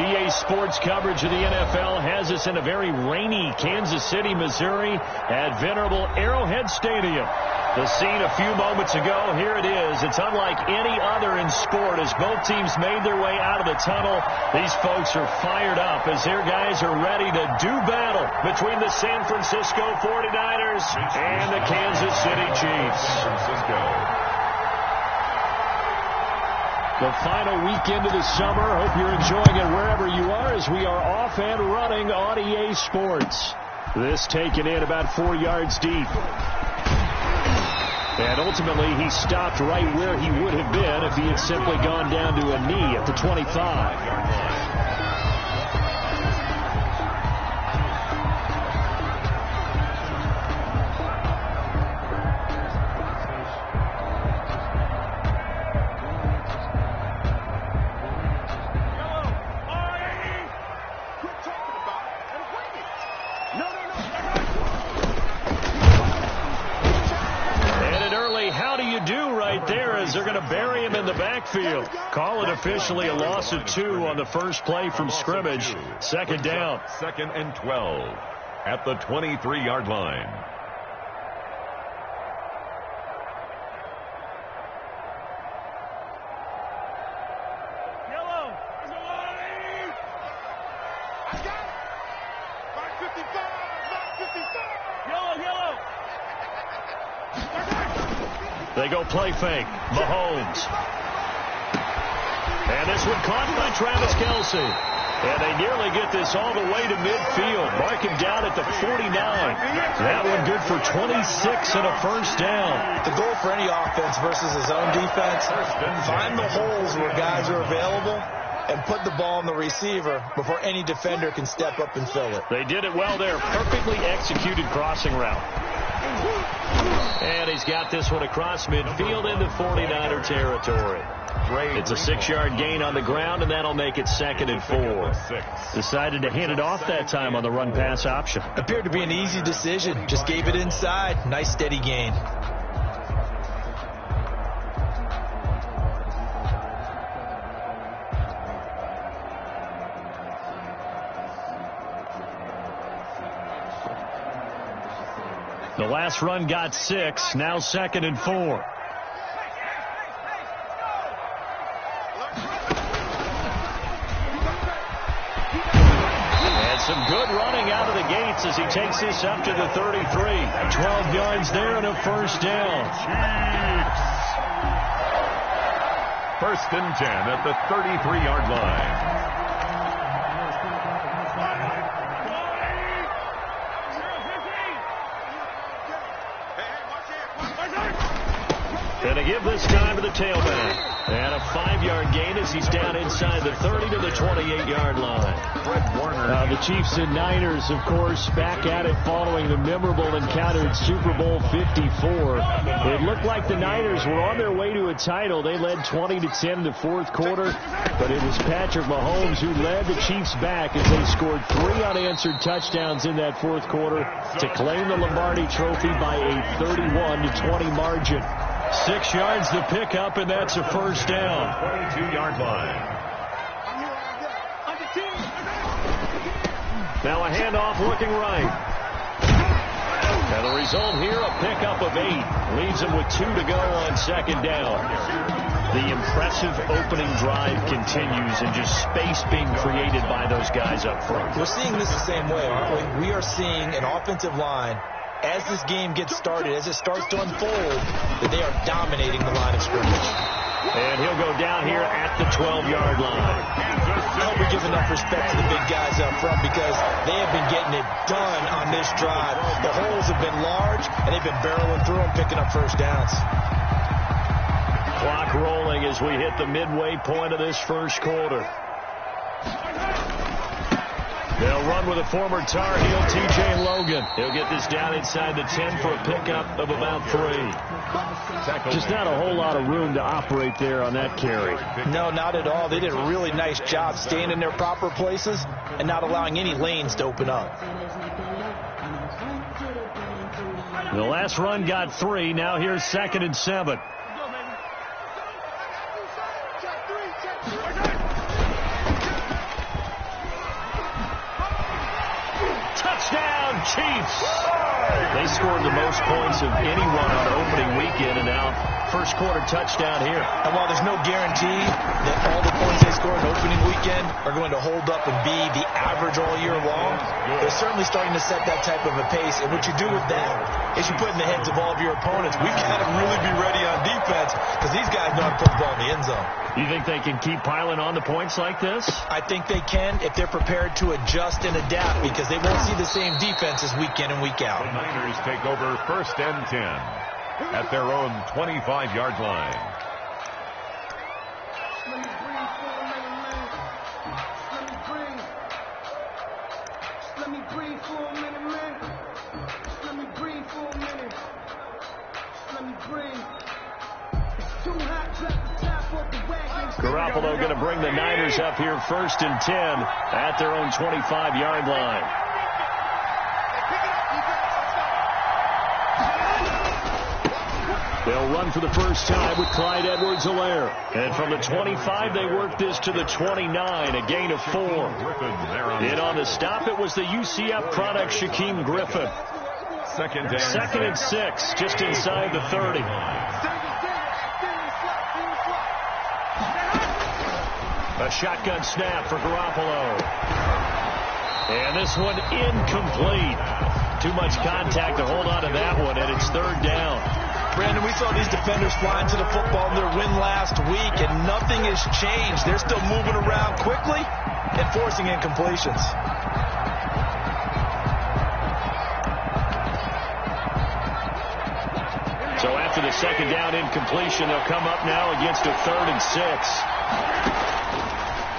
EA Sports coverage of the NFL has us in a very rainy Kansas City, Missouri at venerable Arrowhead Stadium. The scene a few moments ago, here it is. It's unlike any other in sport as both teams made their way out of the tunnel. These folks are fired up as their guys are ready to do battle between the San Francisco 49ers and the Kansas City Chiefs. The final weekend of the summer. Hope you're enjoying it wherever you are as we are off and running on EA Sports. This taken in about 4 yards deep. And ultimately, he stopped right where he would have been if he had simply gone down to a knee at the 25. They're going to bury him in the backfield. Call it officially a loss of 2 on the first play from scrimmage. Second down. 2nd and 12 at the 23-yard line. Yellow. I got it. 555. Yellow. They go play fake. Mahomes. And this one caught by Travis Kelce. And they nearly get this all the way to midfield. Mark him down at the 49. That one good for 26 and a first down. The goal for any offense versus his own defense, find the holes where guys are available and put the ball in the receiver before any defender can step up and fill it. They did it well there. Perfectly executed crossing route. And he's got this one across midfield into 49er territory. It's a 6-yard gain on the ground, and that'll make it 2nd and 4. Decided to hand it off that time on the run-pass option. Appeared to be an easy decision. Just gave it inside. Nice, steady gain. The last run got 6. Now 2nd and 4. And some good running out of the gates as he takes this up to the 33. 12 yards there and a first down. First and 10 at the 33-yard line. And to give this time to the tailback. And a 5-yard gain as he's down inside the 30 to the 28-yard line. The Chiefs and Niners, of course, back at it following the memorable encounter in Super Bowl 54. It looked like the Niners were on their way to a title. They led 20-10 in the fourth quarter, but it was Patrick Mahomes who led the Chiefs back as they scored 3 unanswered touchdowns in that fourth quarter to claim the Lombardi Trophy by a 31-20 margin. 6 yards to pick up, and that's a first down. 22-yard line. Now a handoff looking right. And the result here, a pickup of 8. Leaves him with 2 to go on second down. The impressive opening drive continues and just space being created by those guys up front. We're seeing this the same way, aren't we? We are seeing an offensive line, as this game gets started, as it starts to unfold, that they are dominating the line of scrimmage. And he'll go down here at the 12-yard line. I hope we give enough respect to the big guys up front because they have been getting it done on this drive. The holes have been large, and they've been barreling through them, picking up first downs. Clock rolling as we hit the midway point of this first quarter. They'll run with a former Tar Heel, T.J. Logan. He'll get this down inside the 10 for a pickup of about 3. Just not a whole lot of room to operate there on that carry. No, not at all. They did a really nice job staying in their proper places and not allowing any lanes to open up. The last run got 3. Now here's 2nd and 7. Touchdown, Chiefs! They scored the most points of anyone on opening weekend, and now first quarter touchdown here. And while there's no guarantee that all the points they scored opening weekend are going to hold up and be the average all year long, they're certainly starting to set that type of a pace. And what you do with that is you put in the heads of all of your opponents, we've got to really be ready on defense because these guys know how to put the ball in the end zone. You think they can keep piling on the points like this? I think they can if they're prepared to adjust and adapt because they won't see the same defenses week in and week out. The Niners take over 1st and 10 at their own 25-yard line. Garoppolo going to bring the Niners up here 1st and 10 at their own 25-yard line. They'll run for the first time with Clyde Edwards-Helaire. And from the 25, they work this to the 29, a gain of 4. And on the stop, it was the UCF product, Shaquem Griffin. Second and 6, just inside the 30. A shotgun snap for Garoppolo. And this one incomplete. Too much contact to hold on to that one, and it's 3rd down. Brandon, we saw these defenders flying to the football in their win last week, and nothing has changed. They're still moving around quickly and forcing incompletions. So after the 2nd down incompletion, they'll come up now against a 3rd and 6.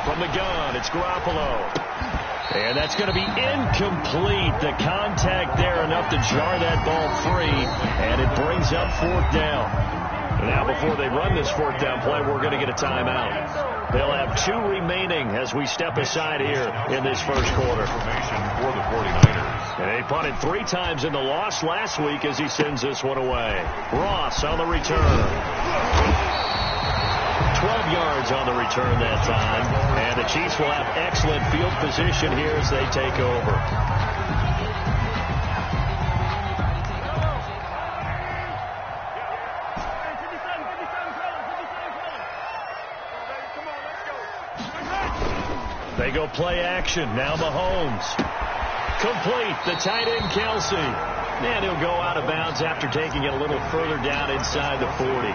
From the gun, it's Garoppolo. And that's going to be incomplete. The contact there enough to jar that ball free, and it brings up 4th down. Now before they run this 4th down play, we're going to get a timeout. They'll have 2 remaining as we step aside here in this first quarter. For the 49ers. And they punted 3 times in the loss last week as he sends this one away. Ross on the return. 12 yards on the return that time. And the Chiefs will have excellent field position here as they take over. They go play action. Now Mahomes. Complete. The tight end, Kelsey. And he'll go out of bounds after taking it a little further down inside the 40.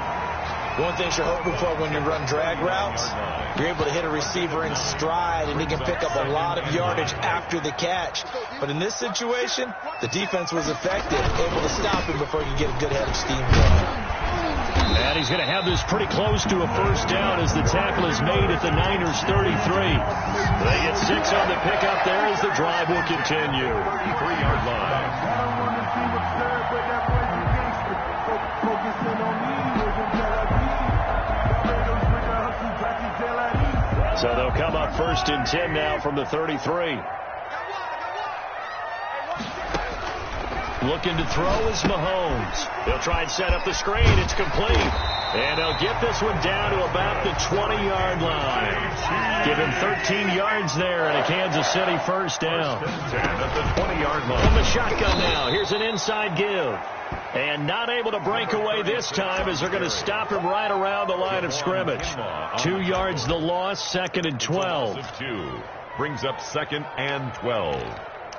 One thing you're hoping for when you run drag routes, you're able to hit a receiver in stride, and he can pick up a lot of yardage after the catch. But in this situation, the defense was effective, able to stop him before he could get a good head of steam going. And he's going to have this pretty close to a 1st down as the tackle is made at the Niners' 33. They get 6 on the pickup there as the drive will continue. 33-yard line. So they'll come up 1st and 10 now from the 33. Looking to throw is Mahomes. They'll try and set up the screen. It's complete. And they'll get this one down to about the 20-yard line. Give him 13 yards there and a Kansas City 1st down. 10 at the 20-yard line. From the shotgun now. Here's an inside give. And not able to break away this time as they're going to stop him right around the line of scrimmage. 2 yards the loss, 2nd and 12. 2 brings up 2nd and 12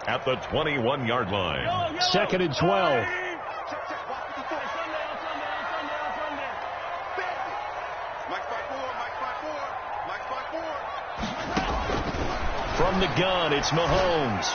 at the 21-yard line. 2nd and 12. From the gun, it's Mahomes.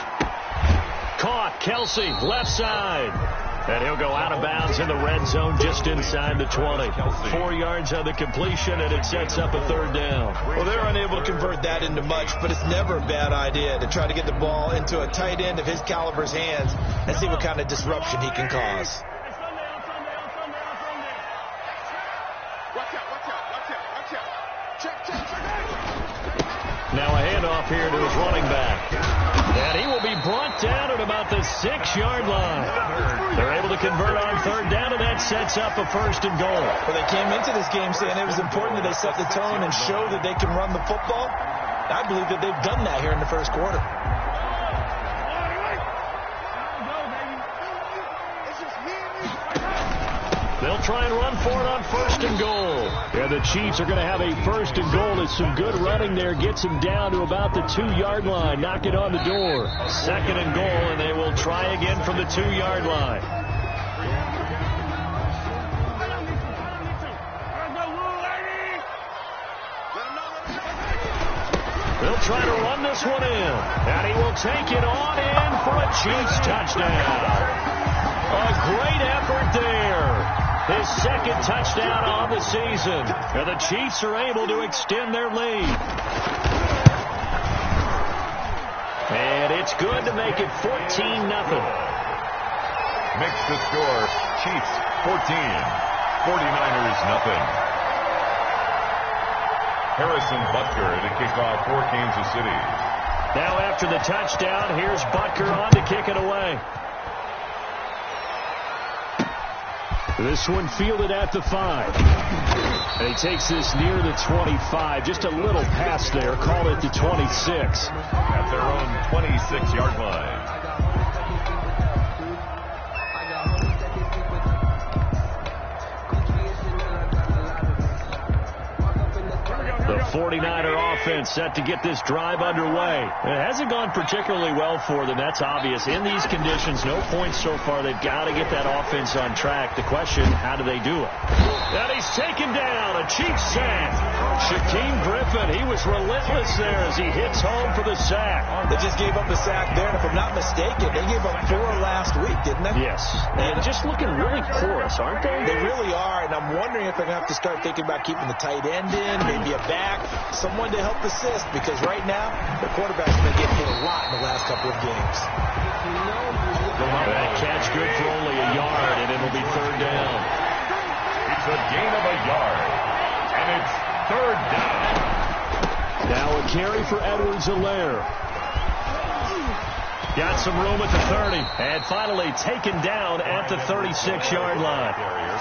Caught, Kelsey, left side. And he'll go out of bounds in the red zone just inside the 20. 4 yards on the completion, and it sets up a 3rd down. Well, they're unable to convert that into much, but it's never a bad idea to try to get the ball into a tight end of his caliber's hands and see what kind of disruption he can cause. Now a handoff here to his running back. And he will be brought down at about the 6-yard line. They're able to convert on 3rd down, and that sets up a 1st and goal. Well, they came into this game saying it was important that they set the tone and show that they can run the football. I believe that they've done that here in the first quarter. try and run for it on 1st and goal. And the Chiefs are going to have a 1st and goal as some good running there gets them down to about the 2-yard line. Knock it on the door. 2nd and goal, and they will try again from the 2-yard line. They'll try to run this one in, and he will take it on in for a Chiefs touchdown. A great effort there. His 2nd touchdown on the season, and the Chiefs are able to extend their lead. And it's good to make it 14-0. Makes the score Chiefs 14, 49ers nothing. Harrison Butker to kick off for Kansas City. Now after the touchdown, here's Butker on to kick it away. This one fielded at the 5. And he takes this near the 25. Just a little pass there. Called it the 26. At their own 26-yard line. The 49er offense set to get this drive underway. It hasn't gone particularly well for them. That's obvious. In these conditions, no points so far. They've got to get that offense on track. The question, how do they do it? And he's taken down. A Chiefs sack. Shaquem Griffin, he was relentless there as he hits home for the sack. They just gave up a sack there, and if I'm not mistaken, they gave up 4 last week, didn't they? Yes. And just looking really porous, aren't they? They really are, and I'm wondering if they're going to have to start thinking about keeping the tight end in, maybe a back, someone to help assist, because right now, the quarterback's been getting hit a lot in the last couple of games. That catch good for only a yard, and it'll be 3rd down. It's a gain of a yard, and it's 3rd down. Now a carry for Edwards-Helaire. Got some room at the 30, and finally taken down at the 36-yard line.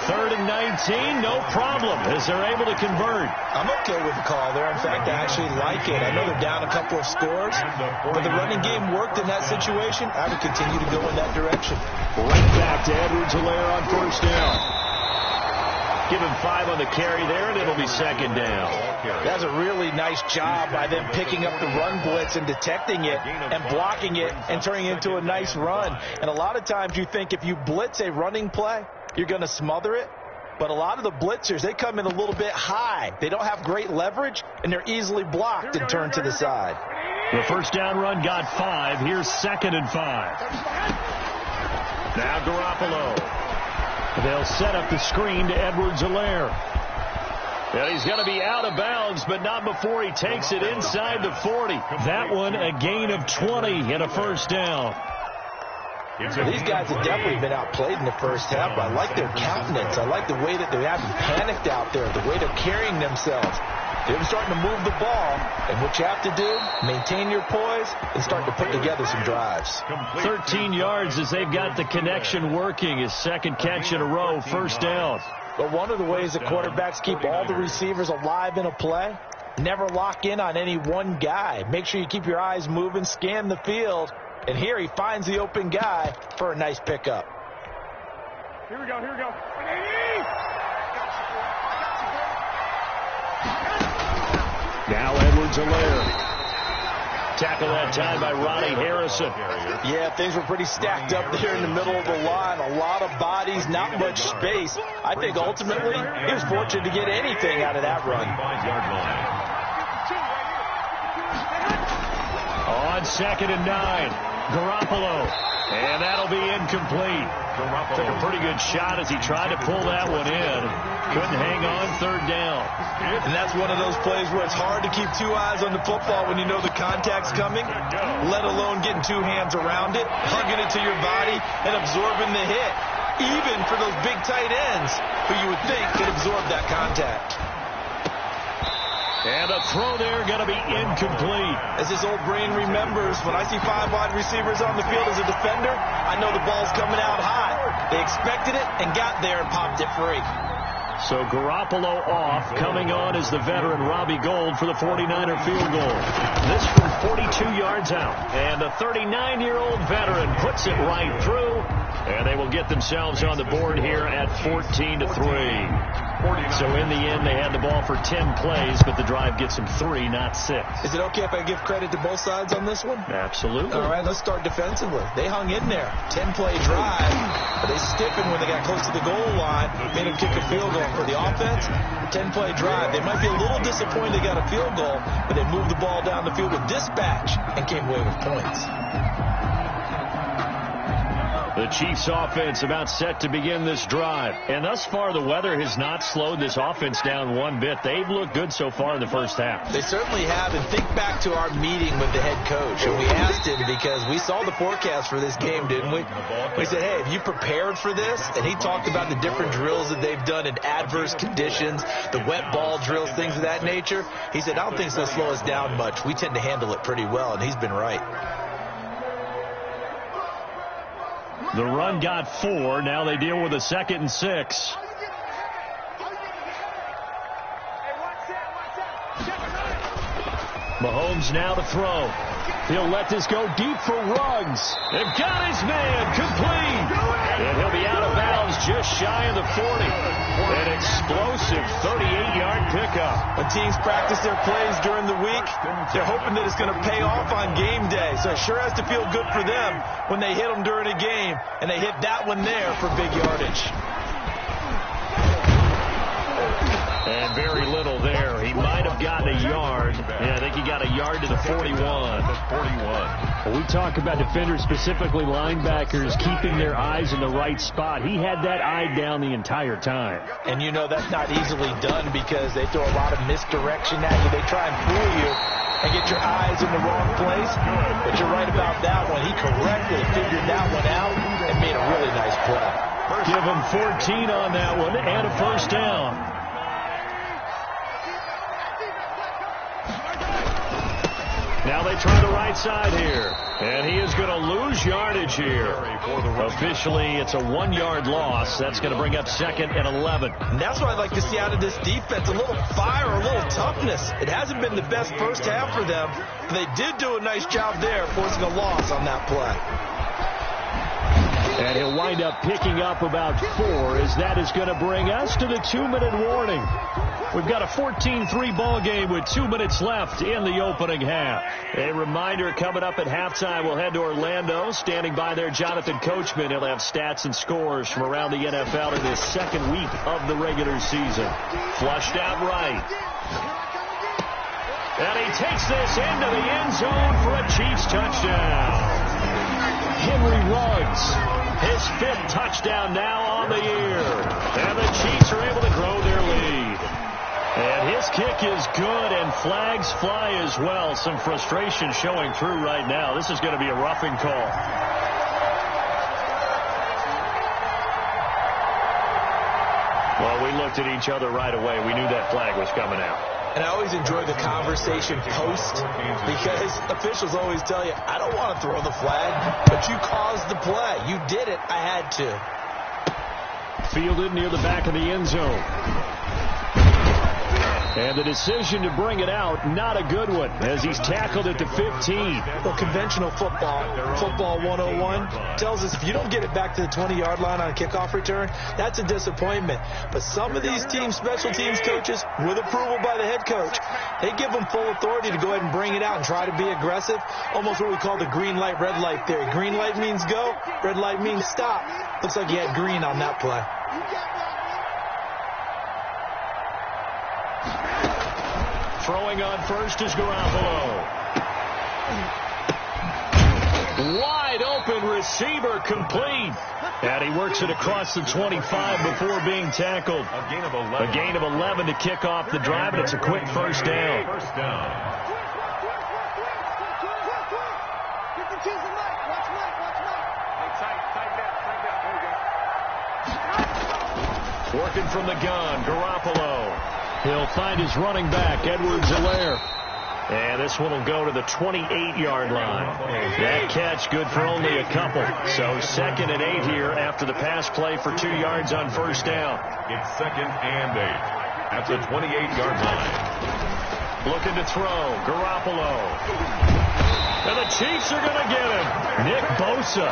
3rd and 19, no problem, as they're able to convert. I'm okay with the call there. In fact, I actually like it. I know they're down a couple of scores, but the running game worked in that situation. I would continue to go in that direction. Right back to Edwards-Helaire on 1st down. Give him 5 on the carry there, and it'll be 2nd down. That's a really nice job by them picking up the run blitz and detecting it and blocking it and turning it into a nice run. And a lot of times you think if you blitz a running play, you're going to smother it. But a lot of the blitzers, they come in a little bit high. They don't have great leverage, and they're easily blocked and turned to the side. The 1st down run got 5. Here's 2nd and 5. Now Garoppolo. They'll set up the screen to Edwards-Helaire. And he's going to be out of bounds, but not before he takes it inside the 40. That one a gain of 20 and a 1st down. These guys have definitely been outplayed in the first half. I like their countenance. I like the way that they haven't panicked out there, the way they're carrying themselves. They're starting to move the ball, and what you have to do, maintain your poise and start to put together some drives. 13 yards as they've got the connection working. His 2nd catch in a row, 1st down. But one of the ways that quarterbacks keep all the receivers alive in a play, never lock in on any one guy. Make sure you keep your eyes moving, scan the field, and here he finds the open guy for a nice pickup. Here we go, here we go. Now Edwards-Helaire. Tackle that time by Ronnie Harrison. Yeah, things were pretty stacked up there in the middle of the line. A lot of bodies, not much space. I think ultimately he was fortunate to get anything out of that run. On 2nd and 9, Garoppolo. And that'll be incomplete. Took a pretty good shot as he tried to pull that one in. Couldn't hang on, 3rd down. And that's one of those plays where it's hard to keep 2 eyes on the football when you know the contact's coming, let alone getting 2 hands around it, hugging it to your body, and absorbing the hit. Even for those big tight ends who you would think could absorb that contact. And the throw there going to be incomplete. As this old brain remembers, when I see 5 wide receivers on the field as a defender, I know the ball's coming out high. They expected it and got there and popped it free. So Garoppolo off. Coming on is the veteran Robbie Gould for the 49er field goal. This from 42 yards out. And the 39-year-old veteran puts it right through. And they will get themselves on the board here at 14-3. So in the end, they had the ball for 10 plays, but the drive gets them 3, not 6. Is it okay if I give credit to both sides on this one? Absolutely. All right, let's start defensively. They hung in there. 10-play drive, but they stiffened when they got close to the goal line, made them kick a field goal. For the offense, 10-play drive. They might be a little disappointed they got a field goal, but they moved the ball down the field with dispatch and came away with points. The Chiefs offense about set to begin this drive. And thus far, the weather has not slowed this offense down one bit. They've looked good so far in the first half. They certainly have. And think back to our meeting with the head coach. And we asked him because we saw the forecast for this game, didn't we? We said, hey, have you prepared for this? And he talked about the different drills that they've done in adverse conditions, the wet ball drills, things of that nature. He said, I don't think it's going to slow us down much. We tend to handle it pretty well. And he's been right. The run got 4. Now they deal with a 2nd and 6. Mahomes now to throw. He'll let this go deep for Ruggs. They've got his man complete. And he'll be out of bounds just shy of the 40. An explosive 38-yard pickup. When teams practice their plays during the week, they're hoping that it's going to pay off on game day. So it sure has to feel good for them when they hit them during a game, and they hit that one there for big yardage. And very little there. He might have gotten a yard. Yeah, I think he got a yard to the 41. Well, we talk about defenders, specifically linebackers, keeping their eyes in the right spot. He had that eye down the entire time. And you know that's not easily done because they throw a lot of misdirection at you. They try and fool you and get your eyes in the wrong place. But you're right about that one. He correctly figured that one out and made a really nice play. Give him 14 on that one and a first down. Now they try the right side here. And he is going to lose yardage here. Officially, it's a 1-yard loss. That's going to bring up 2nd and 11. And that's what I'd like to see out of this defense. A little fire, a little toughness. It hasn't been the best first half for them. But they did do a nice job there, forcing a loss on that play. And he'll wind up picking up about 4, as that is going to bring us to the 2-minute warning. We've got a 14-3 ball game with 2 minutes left in the opening half. A reminder, coming up at halftime, we'll head to Orlando. Standing by there, Jonathan Coachman. He'll have stats and scores from around the NFL in this second week of the regular season. Flushed out right. And he takes this into the end zone for a Chiefs touchdown. Henry Ruggs, his 5th touchdown now on the year. And the Chiefs are able to grow their lead. And his kick is good, and flags fly as well. Some frustration showing through right now. This is going to be a roughing call. Well, we looked at each other right away. We knew that flag was coming out. And I always enjoy the conversation post because officials always tell you, I don't want to throw the flag, but you caused the play. You did it. I had to. Fielded near the back of the end zone. And the decision to bring it out, not a good one, as he's tackled at the 15. Well, conventional football 101, tells us if you don't get it back to the 20-yard line on a kickoff return, that's a disappointment. But some of these teams, special teams coaches, with approval by the head coach, they give them full authority to go ahead and bring it out and try to be aggressive, almost what we call the green light, red light theory. Green light means go, red light means stop. Looks like he had green on that play. Throwing on first is Garoppolo. Wide open receiver complete. And he works it across the 25 before being tackled. A gain of 11 to kick off the drive, and it's a quick first down. Working from the gun, Garoppolo. He'll find his running back, Edwards-Helaire. And this one will go to the 28-yard line. That catch good for only a couple. So 2nd and 8 here after the pass play for 2 yards on first down. It's 2nd and 8 at the 28-yard line. Looking to throw. Garoppolo. And the Chiefs are going to get him. Nick Bosa.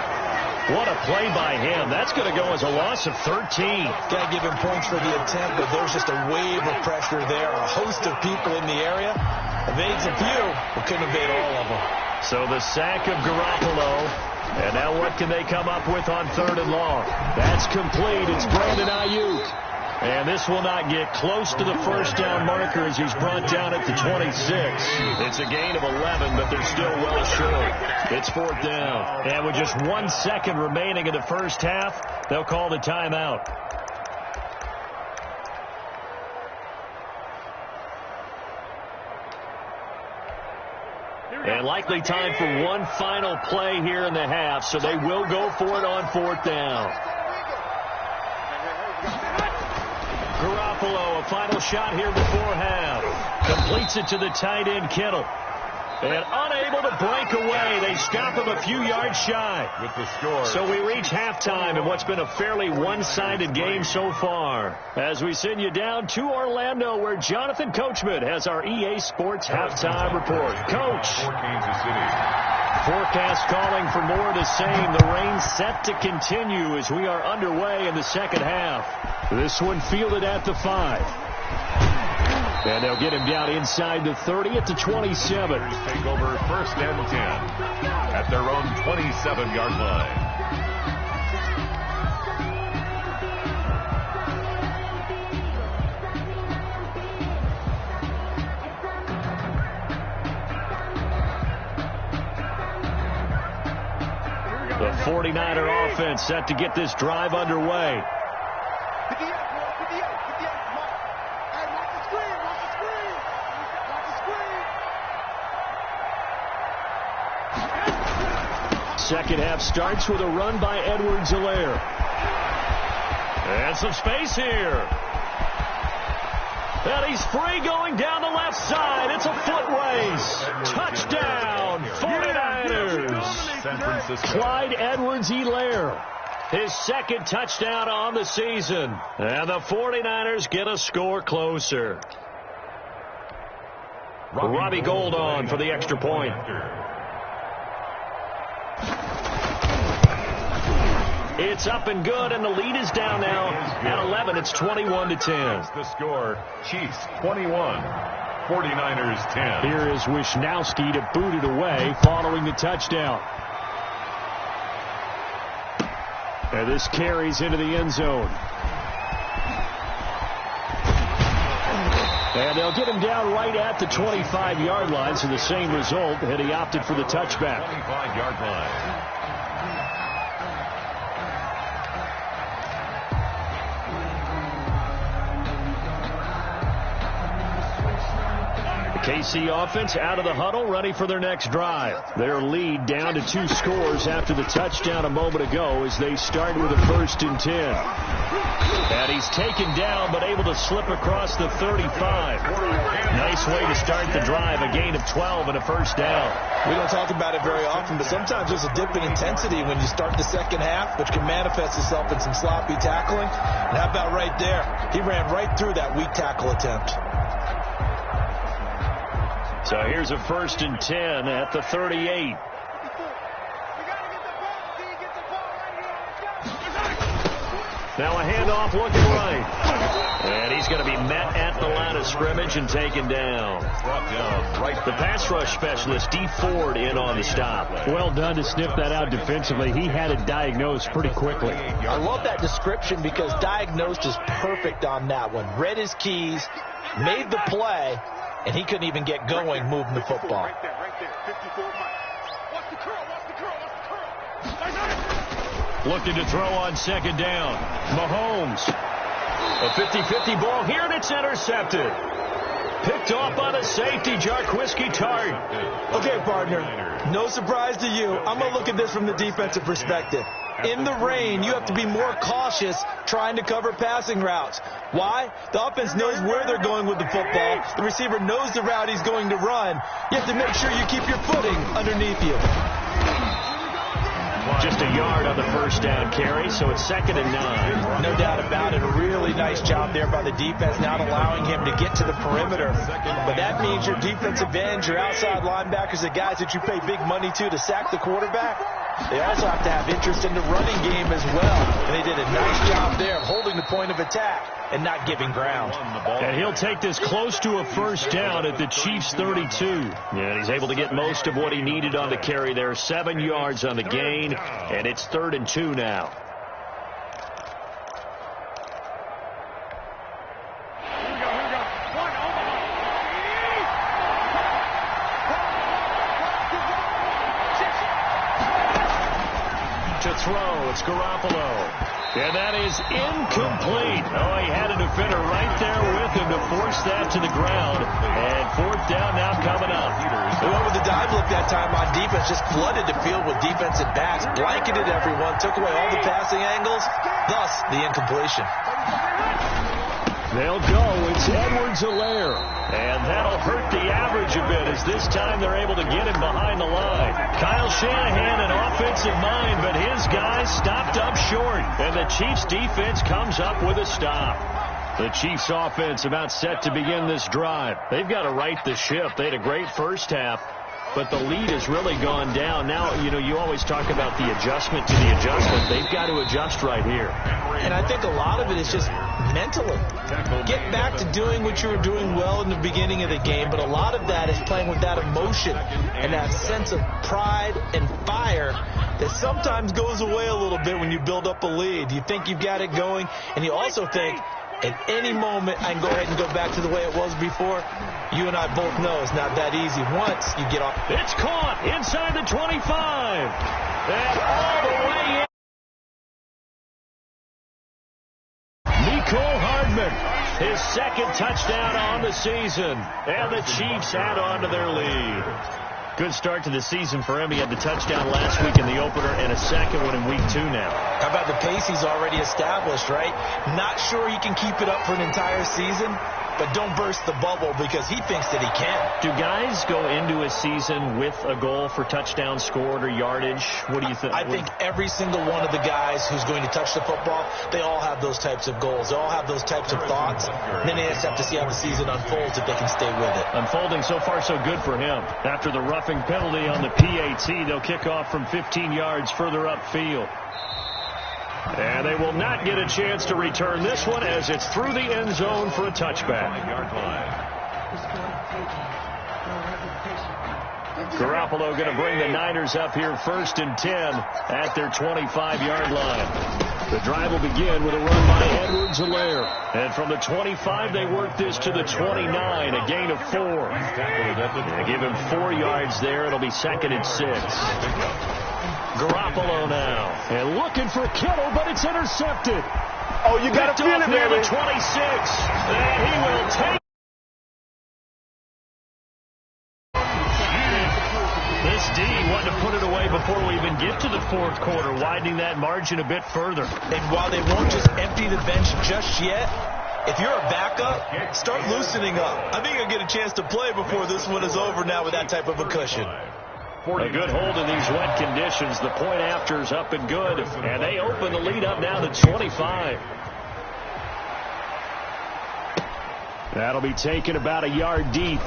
What a play by him. That's going to go as a loss of 13. Got to give him points for the attempt, but there's just a wave of pressure there. A host of people in the area. Evades a few, but couldn't evade all of them. So the sack of Garoppolo. And now what can they come up with on 3rd and long? That's complete. It's Brandon Ayuk. And this will not get close to the first down marker as he's brought down at the 26. It's a gain of 11, but they're still well short. It's 4th down. And with just 1 second remaining in the first half, they'll call the timeout. And likely time for one final play here in the half, so they will go for it on 4th down. Garoppolo, a final shot here before half. Completes it to the tight end, Kittle. And unable to break away. They stop him a few yards shy. With the score. So we reach halftime in what's been a fairly one-sided game so far. As we send you down to Orlando, where Jonathan Coachman has our EA Sports halftime report. Coach. For Kansas City. Forecast calling for more of the same. The rain set to continue as we are underway in the second half. This one fielded at the 5. And they'll get him down inside the 30 at the 27. Take over 1st and 10 at their own 27-yard line. The 49er offense set to get this drive underway. Second half starts with a run by Edwards-Helaire. And some space here. And he's free going down the left side. It's a foot race. Touchdown, 49ers. San Francisco. Clyde Edwards-Helaire. His 2nd touchdown on the season. And the 49ers get a score closer. Robbie Gould on for the extra point. It's up and good, and the lead is down now at 11. It's 21-10. That's the score. Chiefs 21, 49ers 10. Here is Wisnowski to boot it away following the touchdown. And this carries into the end zone. And they'll get him down right at the 25-yard line, so the same result, and he opted for the touchback. 25-yard line. KC offense out of the huddle, ready for their next drive. Their lead down to 2 scores after the touchdown a moment ago as they start with a 1st and 10. And he's taken down but able to slip across the 35. Nice way to start the drive, a gain of 12 and a 1st down. We don't talk about it very often, but sometimes there's a dip in intensity when you start the second half, which can manifest itself in some sloppy tackling. And how about right there? He ran right through that weak tackle attempt. So here's a 1st and 10 at the 38. Now a handoff looking right. And he's going to be met at the line of scrimmage and taken down. Brought down right. The pass rush specialist, D. Ford, in on the stop. Well done to sniff that out defensively. He had it diagnosed pretty quickly. I love that description because diagnosed is perfect on that one. Read his keys, made the play, and he couldn't even get going moving the football. Right there. 54 miles. Watch the curl. Looking to throw on 2nd down. Mahomes. A 50-50 ball here, and it's intercepted. Picked off by the safety, Jarquiski Tart. Okay, partner, no surprise to you. I'm going to look at this from the defensive perspective. In the rain, you have to be more cautious trying to cover passing routes. Why? The offense knows where they're going with the football. The receiver knows the route he's going to run. You have to make sure you keep your footing underneath you. Just a yard on the first down carry, so it's 2nd and 9. No doubt about it. A really nice job there by the defense, not allowing him to get to the perimeter. But that means your defensive ends, your outside linebackers, the guys that you pay big money to sack the quarterback, they also have to have interest in the running game as well. And they did a nice job there of holding the point of attack and not giving ground. And he'll take this close to a first down at the Chiefs' 32. And he's able to get most of what he needed on the carry there. 7 yards on the gain, and it's 3rd and 2 now. To throw, it's Garoppolo. And that is incomplete. Oh, he had a defender right there with him to force that to the ground. And 4th down now coming up. Whoever the dive look that time on defense just flooded the field with defensive backs, blanketed everyone, took away all the passing angles, thus the incompletion. They'll go. It's Edwards-Helaire. And that'll hurt the average a bit as this time they're able to get him behind the line. Kyle Shanahan, an offensive mind, but his guys stopped up short. And the Chiefs defense comes up with a stop. The Chiefs offense about set to begin this drive. They've got to right the ship. They had a great first half, but the lead has really gone down. Now, you always talk about the adjustment to the adjustment. They've got to adjust right here. And I think a lot of it is just mentally. Get back to doing what you were doing well in the beginning of the game, but a lot of that is playing with that emotion and that sense of pride and fire that sometimes goes away a little bit when you build up a lead. You think you've got it going, and you also think, at any moment, I can go ahead and go back to the way it was before. You and I both know it's not that easy once you get off. It's caught inside the 25. And all the way in. Mecole Hardman, his 2nd touchdown on the season. And the Chiefs add on to their lead. Good start to the season for him. He had the touchdown last week in the opener and a 2nd one in week 2 now. How about the pace he's already established, right? Not sure he can keep it up for an entire season, but don't burst the bubble because he thinks that he can. Do guys go into a season with a goal for touchdown scored or yardage? What do you think? I think every single one of the guys who's going to touch the football, they all have those types of goals. They all have those types of thoughts. And then they just have to see how the season unfolds if they can stay with it. Unfolding so far so good for him. After the roughing penalty on the PAT, they'll kick off from 15 yards further upfield. And they will not get a chance to return this one as it's through the end zone for a touchback. Garoppolo going to bring the Niners up here 1st and 10 at their 25-yard line. The drive will begin with a run by Edwards-Helaire. And from the 25, they work this to the 29, a gain of 4. They give him 4 yards there. It'll be 2nd and 6. Garoppolo now, and looking for Kittle, but it's intercepted. Oh, you got to feel it, baby. The 26, and he will take. This D wanted to put it away before we even get to the 4th quarter, widening that margin a bit further. And while they won't just empty the bench just yet, if you're a backup, start loosening up. I think you'll get a chance to play before this one is over now with that type of a cushion. A good hold in these wet conditions. The point after is up and good. And they open the lead up now to 25. That'll be taken about a yard deep.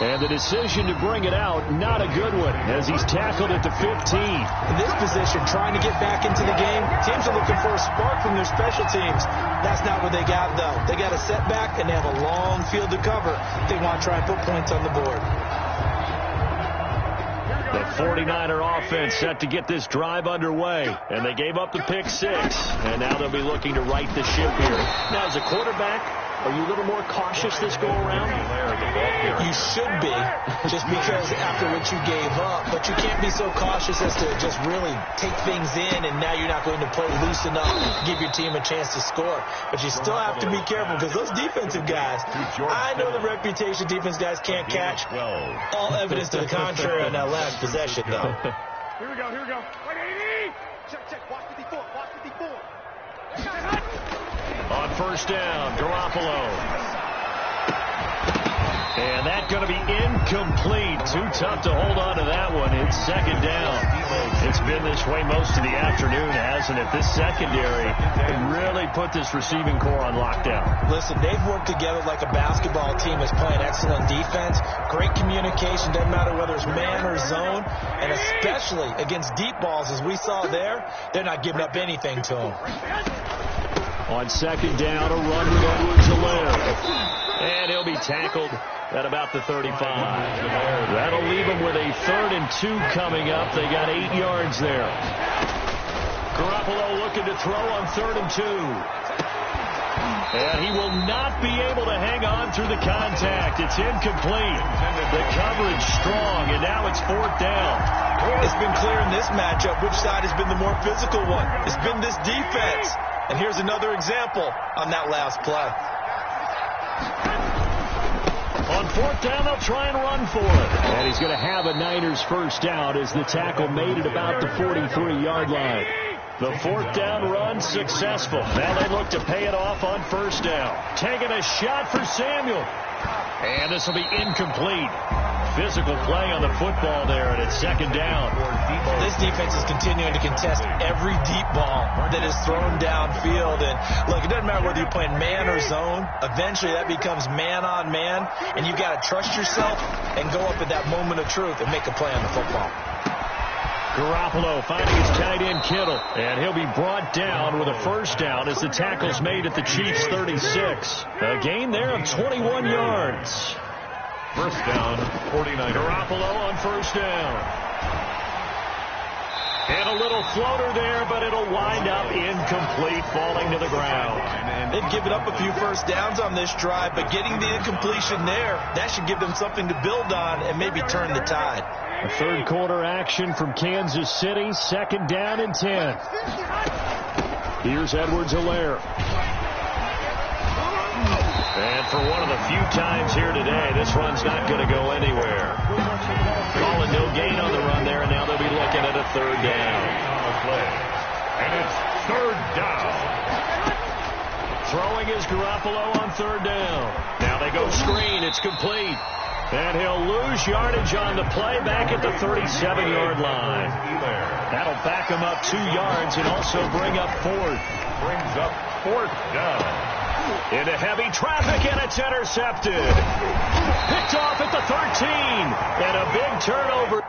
And the decision to bring it out, not a good one, as he's tackled at the 15. In this position, trying to get back into the game, teams are looking for a spark from their special teams. That's not what they got, though. They got a setback, and they have a long field to cover. They want to try and put points on the board. The 49er offense set to get this drive underway. And they gave up the pick 6. And now they'll be looking to right the ship here. Now, as a quarterback, Are you a little more cautious this go around? You should be, just because after what you gave up. But you can't be so cautious as to just really take things in, and now you're not going to play loose enough to give your team a chance to score. But you still have to be careful, because those defensive guys, I know the reputation defense guys can't catch. All evidence to the contrary on that last possession, though. Here we go, here we go. Check, watch 54, watch 54. On first down, Garoppolo. And that's going to be incomplete. Too tough to hold on to that one. It's second down. It's been this way most of the afternoon, hasn't it? This secondary really put this receiving core on lockdown. Listen, they've worked together like a basketball team is playing excellent defense. Great communication. Doesn't matter whether it's man or zone. And especially against deep balls, as we saw there, they're not giving up anything to them. On second down, a run with Edwards-Helaire. And he'll be tackled at about the 35. That'll leave him with a 3rd and 2 coming up. They got 8 yards there. Garoppolo looking to throw on 3rd and 2. And he will not be able to hang on through the contact. It's incomplete. The coverage strong, and now it's 4th down. It's been clear in this matchup which side has been the more physical one. It's been this defense. And here's another example on that last play. On 4th down, they'll try and run for it. And he's going to have a Niners first down as the tackle made it about the 43-yard line. The 4th down run successful. Now they look to pay it off on first down. Taking a shot for Samuel. And this will be incomplete. Physical play on the football there, and it's second down. This defense is continuing to contest every deep ball that is thrown downfield. And look, it doesn't matter whether you're playing man or zone. Eventually that becomes man on man, and you've got to trust yourself and go up at that moment of truth and make a play on the football. Garoppolo finding his tight end Kittle, and he'll be brought down with a first down as the tackle's made at the Chiefs' 36. A gain there of 21 yards. First down, 49. Garoppolo on first down. And a little floater there, but it'll wind up incomplete, falling to the ground. They've given up a few first downs on this drive, but getting the incompletion there, that should give them something to build on and maybe turn the tide. A third quarter action from Kansas City, second down and 10. Here's Edwards-Helaire. And for one of the few times here today, this run's not going to go anywhere. Calling no gain on the run there, and now they'll be looking at a third down. And it's third down. Throwing is Garoppolo on third down. Now they go screen. It's complete. And he'll lose yardage on the play back at the 37-yard line. That'll back him up 2 yards and also bring up 4th. Brings up 4th down. Into heavy traffic, and it's intercepted. Picked off at the 13. And a big turnover.